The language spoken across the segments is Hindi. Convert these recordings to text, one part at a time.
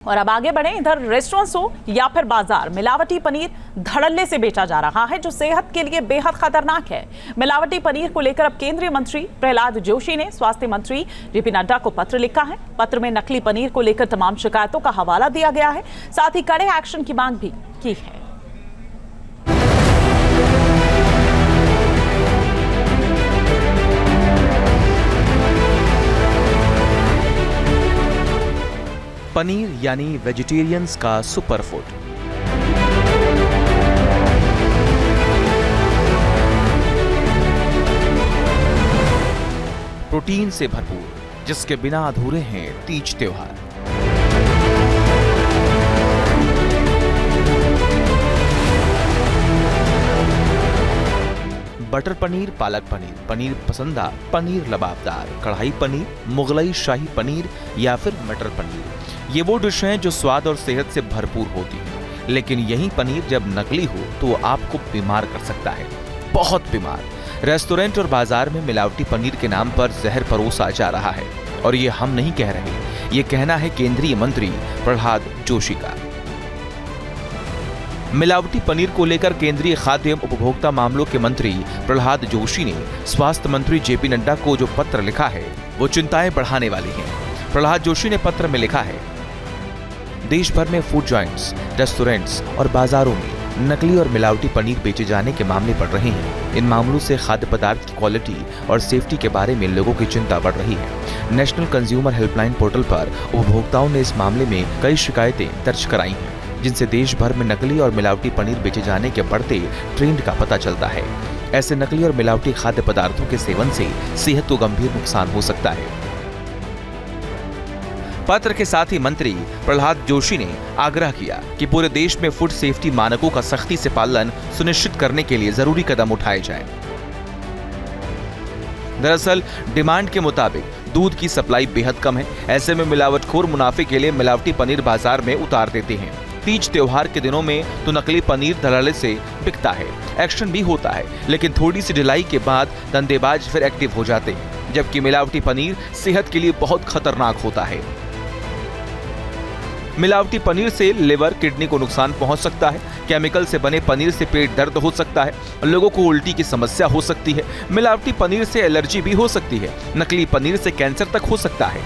और अब आगे बढ़े, इधर रेस्टोरेंट्स हो या फिर बाजार, मिलावटी पनीर धड़ल्ले से बेचा जा रहा है जो सेहत के लिए बेहद खतरनाक है। मिलावटी पनीर को लेकर अब केंद्रीय मंत्री प्रहलाद जोशी ने स्वास्थ्य मंत्री जेपी नड्डा को पत्र लिखा है। पत्र में नकली पनीर को लेकर तमाम शिकायतों का हवाला दिया गया है, साथ ही कड़े एक्शन की मांग भी की है। पनीर यानी वेजिटेरियंस का सुपर फूड। प्रोटीन से भरपूर, जिसके बिना अधूरे हैं तीज त्योहार। बटर पनीर, पालक पनीर, पनीर पसंदा, पनीर लबाबदार, कढ़ाई पनीर, मुगलई शाही पनीर या फिर मटर पनीर, ये वो डिश हैं जो स्वाद और सेहत से भरपूर होती हैं। लेकिन यही पनीर जब नकली हो तो आपको बीमार कर सकता है, बहुत बीमार। रेस्टोरेंट और बाजार में मिलावटी पनीर के नाम पर जहर परोसा जा रहा है और ये हम नहीं कह रहे, ये कहना है केंद्रीय मंत्री प्रहलाद जोशी का। मिलावटी पनीर को लेकर केंद्रीय खाद्य एवं उपभोक्ता मामलों के मंत्री प्रहलाद जोशी ने स्वास्थ्य मंत्री जेपी नड्डा को जो पत्र लिखा है वो चिंताएं बढ़ाने वाली हैं। प्रहलाद जोशी ने पत्र में लिखा है, देश भर में फूड जॉइंट्स, रेस्टोरेंट्स और बाजारों में नकली और मिलावटी पनीर बेचे जाने के मामले बढ़ रहे हैं। इन मामलों से खाद्य पदार्थ की क्वालिटी और सेफ्टी के बारे में लोगों की चिंता बढ़ रही है। नेशनल कंज्यूमर हेल्पलाइन पोर्टल पर उपभोक्ताओं ने इस मामले में कई शिकायतें दर्ज कराई हैं, जिनसे देश भर में नकली और मिलावटी पनीर बेचे जाने के बढ़ते ट्रेंड का पता चलता है। ऐसे नकली और मिलावटी खाद्य पदार्थों के सेवन से सेहत को गंभीर नुकसान हो सकता है। पत्र के साथ ही मंत्री प्रहलाद जोशी ने आग्रह किया कि पूरे देश में फूड सेफ्टी मानकों का सख्ती से पालन सुनिश्चित करने के लिए जरूरी कदम उठाए जाएं। दरअसल डिमांड के मुताबिक दूध की सप्लाई बेहद कम है। ऐसे में मिलावटखोर मुनाफे के लिए मिलावटी पनीर बाजार में उतार देते हैं। तीज त्योहार के दिनों में तो नकली पनीर धड़ल्ले से बिकता है, एक्शन भी होता है, लेकिन थोड़ी सी ढिलाई के बाद धंधेबाज फिर एक्टिव हो जाते हैं, जबकि मिलावटी पनीर सेहत के लिए बहुत खतरनाक होता है। मिलावटी पनीर से लिवर, किडनी को नुकसान पहुंच सकता है। केमिकल से बने पनीर से पेट दर्द हो सकता है, लोगों को उल्टी की समस्या हो सकती है। मिलावटी पनीर से एलर्जी भी हो सकती है। नकली पनीर से कैंसर तक हो सकता है।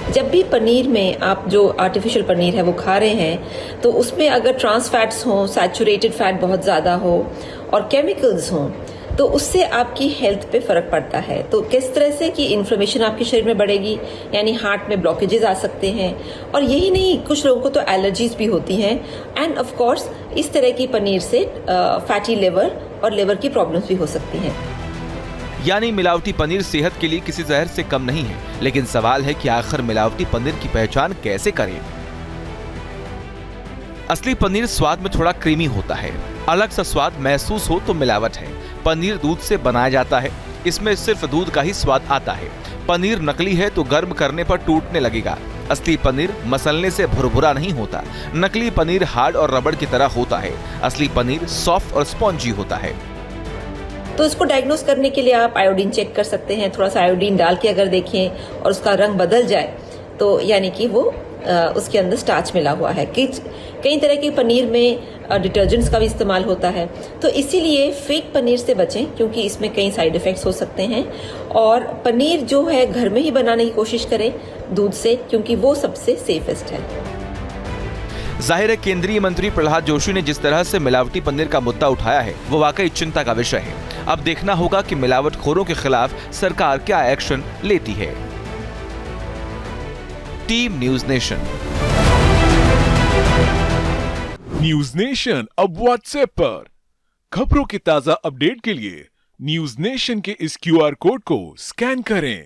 जब भी पनीर में आप जो आर्टिफिशियल पनीर है वो खा रहे हैं तो उसमें अगर ट्रांस फैट्स हों, सैचुरेटेड फैट बहुत ज़्यादा हो और केमिकल्स हों तो उससे आपकी हेल्थ पे फर्क पड़ता है। तो किस तरह से कि इन्फ्लेमेशन आपके शरीर में बढ़ेगी, यानी हार्ट में ब्लॉकेजेस आ सकते हैं। और यही नहीं, कुछ लोगों को तो एलर्जीज भी होती हैं। एंड ऑफ कोर्स इस तरह की पनीर से फैटी लिवर और लिवर की प्रॉब्लम्स भी हो सकती हैं। यानी मिलावटी पनीर सेहत के लिए किसी जहर से कम नहीं है, लेकिन सवाल है कि आखिर मिलावटी पनीर की पहचान कैसे करें। असली पनीर स्वाद में थोड़ा क्रीमी होता है, अलग सा स्वाद महसूस हो तो मिलावट है। पनीर दूध से बनाया जाता है, इसमें सिर्फ दूध का ही स्वाद आता है। पनीर नकली है तो गर्म करने पर टूटने लगेगा। असली पनीर मसलने से भुरभुरा नहीं होता। नकली पनीर हार्ड और रबड़ की तरह होता है। असली पनीर सॉफ्ट और स्पॉन्जी होता है। तो इसको डायग्नोस करने के लिए आप आयोडीन चेक कर सकते हैं। थोड़ा सा आयोडीन डाल के अगर देखें और उसका रंग बदल जाए तो यानी कि वो उसके अंदर स्टार्च मिला हुआ है। कई तरह के पनीर में डिटर्जेंट्स का भी इस्तेमाल होता है, तो इसीलिए फेक पनीर से बचें क्योंकि इसमें कई साइड इफेक्ट्स हो सकते हैं। और पनीर जो है घर में ही बनाने की कोशिश करें दूध से, क्योंकि वो सबसे सेफेस्ट है। जाहिर है केंद्रीय मंत्री प्रहलाद जोशी ने जिस तरह से मिलावटी पनीर का मुद्दा उठाया है वो वाकई चिंता का विषय है। अब देखना होगा कि मिलावटखोरों के खिलाफ सरकार क्या एक्शन लेती है। Team news nation. News nation अब व्हाट्सएप पर खबरों की ताजा अपडेट के लिए न्यूज नेशन के इस QR कोड को स्कैन करें।